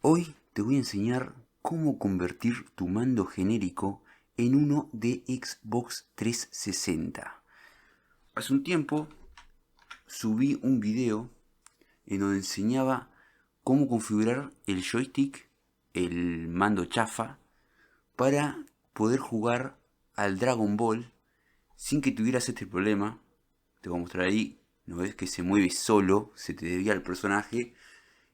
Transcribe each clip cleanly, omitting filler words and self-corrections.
Hoy te voy a enseñar cómo convertir tu mando genérico en uno de Xbox 360. Hace un tiempo subí un video en donde enseñaba cómo configurar el joystick, el mando chafa, para poder jugar al Dragon Ball sin que tuvieras este problema. Te voy a mostrar ahí, ¿no ves que se mueve solo? Se te desvía el personaje.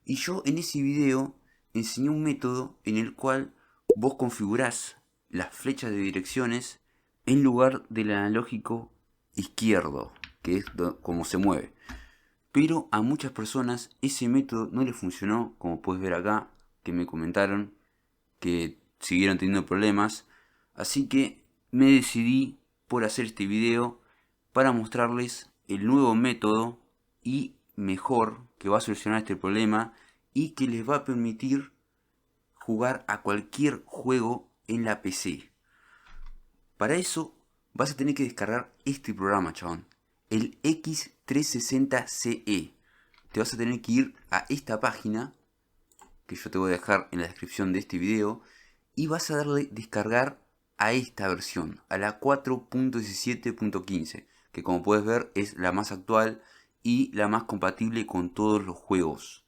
Y yo en ese video enseñé un método en el cual vos configurás las flechas de direcciones en lugar del analógico izquierdo, que es como se mueve. Pero a muchas personas ese método no les funcionó, como puedes ver acá, que me comentaron que siguieron teniendo problemas. Así que me decidí por hacer este video para mostrarles el nuevo método y mejor que va a solucionar este problema y que les va a permitir jugar a cualquier juego en la PC. Para eso vas a tener que descargar este programa, chabón, el X360CE. Te vas a tener que ir a esta página que yo te voy a dejar en la descripción de este video y vas a darle descargar a esta versión, a la 4.17.15, que como puedes ver es la más actual y la más compatible con todos los juegos.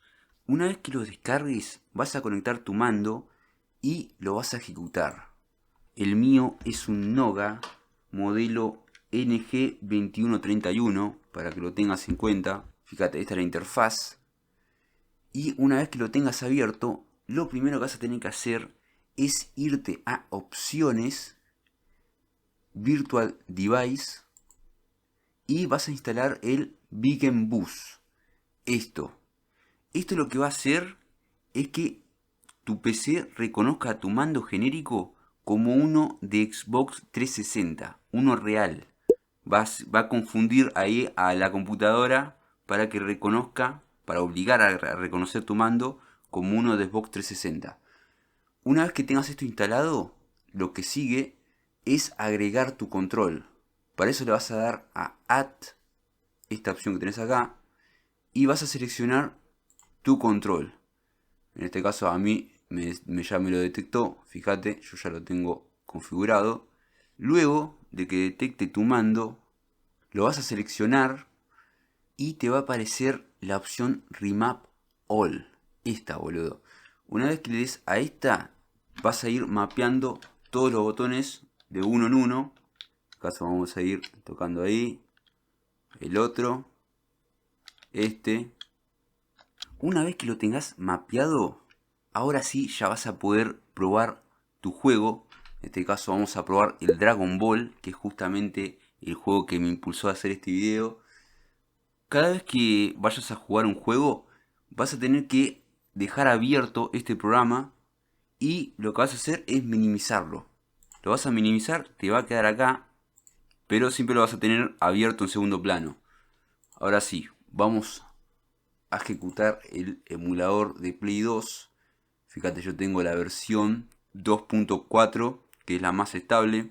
Una vez que lo descargues, vas a conectar tu mando y lo vas a ejecutar. El mío es un Noga modelo NG2131, para que lo tengas en cuenta. Fíjate, esta es la interfaz. Y una vez que lo tengas abierto, lo primero que vas a tener que hacer es irte a opciones, Virtual Device, y vas a instalar el Beacon Bus. Esto lo que va a hacer es que tu PC reconozca tu mando genérico como uno de Xbox 360, uno real. Va a confundir ahí a la computadora para que reconozca, para obligar a reconocer tu mando como uno de Xbox 360. Una vez que tengas esto instalado, lo que sigue es agregar tu control. Para eso le vas a dar a Add, esta opción que tenés acá, y vas a seleccionar tu control. En este caso a mí ya me lo detectó, fíjate, yo ya lo tengo configurado. Luego de que detecte tu mando, lo vas a seleccionar y te va a aparecer la opción Remap All. Esta, boludo. Una vez que le des a esta, vas a ir mapeando todos los botones de uno en uno. En este caso vamos a ir tocando ahí, el otro, este. Una vez que lo tengas mapeado, ahora sí ya vas a poder probar tu juego. En este caso vamos a probar el Dragon Ball, que es justamente el juego que me impulsó a hacer este video. Cada vez que vayas a jugar un juego, vas a tener que dejar abierto este programa y lo que vas a hacer es minimizarlo. Lo vas a minimizar, te va a quedar acá, pero siempre lo vas a tener abierto en segundo plano. Ahora sí, vamos a ejecutar el emulador de Play 2. Fíjate, yo tengo la versión 2.4, que es la más estable.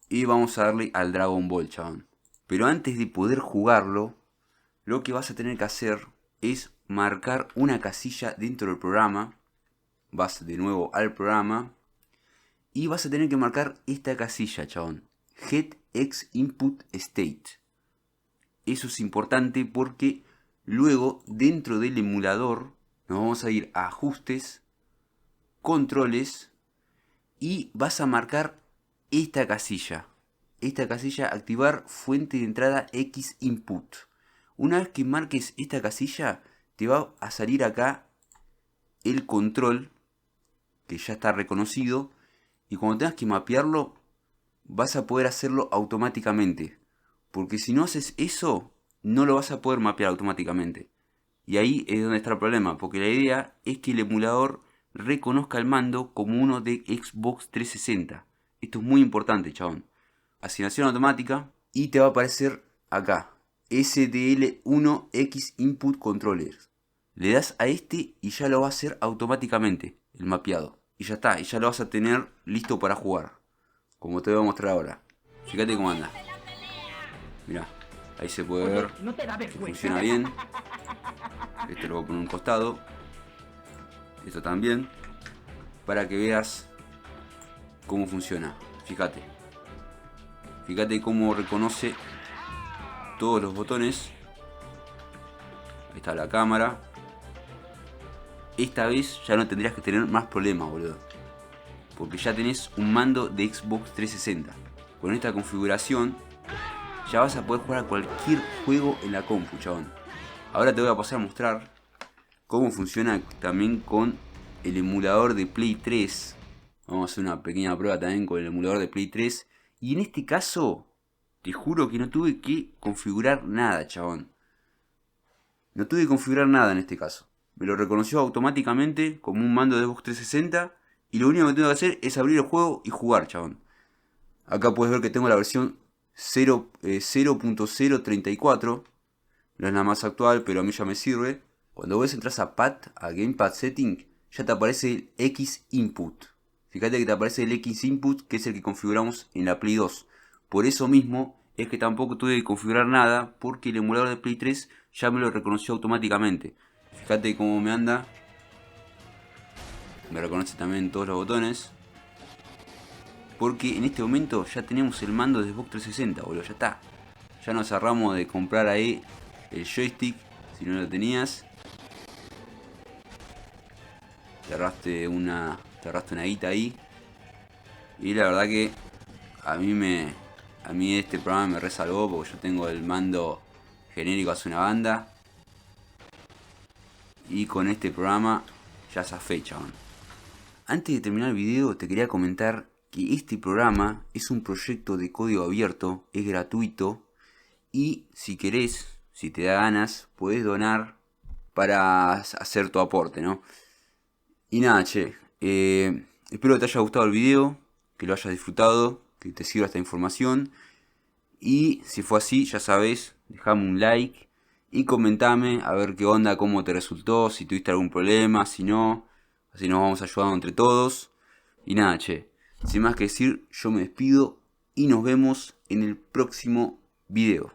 Y vamos a darle al Dragon Ball, chabón. Pero antes de poder jugarlo, lo que vas a tener que hacer es marcar una casilla dentro del programa. Vas de nuevo al programa y vas a tener que marcar esta casilla, chabón. Get X Input State. Eso es importante porque luego dentro del emulador nos vamos a ir a ajustes, controles y vas a marcar esta casilla. Esta casilla, activar fuente de entrada X Input. Una vez que marques esta casilla, te va a salir acá el control, que ya está reconocido. Y cuando tengas que mapearlo, vas a poder hacerlo automáticamente. Porque si no haces eso, no lo vas a poder mapear automáticamente. Y ahí es donde está el problema, porque la idea es que el emulador reconozca el mando como uno de Xbox 360. Esto es muy importante, chabón. Asignación automática y te va a aparecer acá SDL1X Input Controller. Le das a este y ya lo va a hacer automáticamente el mapeado. Y ya está, y ya lo vas a tener listo para jugar. Como te voy a mostrar ahora. Fíjate cómo anda. Mirá, ahí se puede ver que funciona bien. Este lo voy a poner a un costado. esto también, para que veas cómo funciona. Fíjate cómo reconoce todos los botones. Ahí está la cámara. Esta vez ya no tendrías que tener más problemas, boludo, porque ya tenés un mando de Xbox 360. Con esta configuración ya vas a poder jugar a cualquier juego en la compu, chabón. Ahora te voy a pasar a mostrar cómo funciona también con el emulador de Play 3. Vamos a hacer una pequeña prueba también con el emulador de Play 3. Y en este caso, te juro que no tuve que configurar nada, chabón. No tuve que configurar nada en este caso. Me lo reconoció automáticamente como un mando de Xbox 360. Y lo único que tengo que hacer es abrir el juego y jugar, chabón. Acá puedes ver que tengo la versión 0.034. No es la más actual, pero a mí ya me sirve. Cuando vos entras a Pad, a Gamepad Setting, ya te aparece el X Input. Fíjate que te aparece el X Input, que es el que configuramos en la Play 2. Por eso mismo es que tampoco tuve que configurar nada, porque el emulador de Play 3 ya me lo reconoció automáticamente. Fíjate cómo me anda. Me reconoce también todos los botones. Porque en este momento ya tenemos el mando de Xbox 360, boludo, ya está. Ya nos cerramos de comprar ahí el joystick, si no lo tenías. Te ahorraste una guita ahí. Y la verdad que a mí este programa me resalvó, porque yo tengo el mando genérico hace una banda. Y con este programa ya zafé, chabón. Antes de terminar el video te quería comentar que este programa es un proyecto de código abierto, es gratuito. Y si querés, si te da ganas, podés donar para hacer tu aporte, ¿no? Y nada, che, espero que te haya gustado el video, que lo hayas disfrutado, que te sirva esta información. Y si fue así, ya sabes, dejame un like y comentame a ver qué onda, cómo te resultó, si tuviste algún problema, si no, así nos vamos ayudando entre todos. Y nada, che, sin más que decir, yo me despido y nos vemos en el próximo video.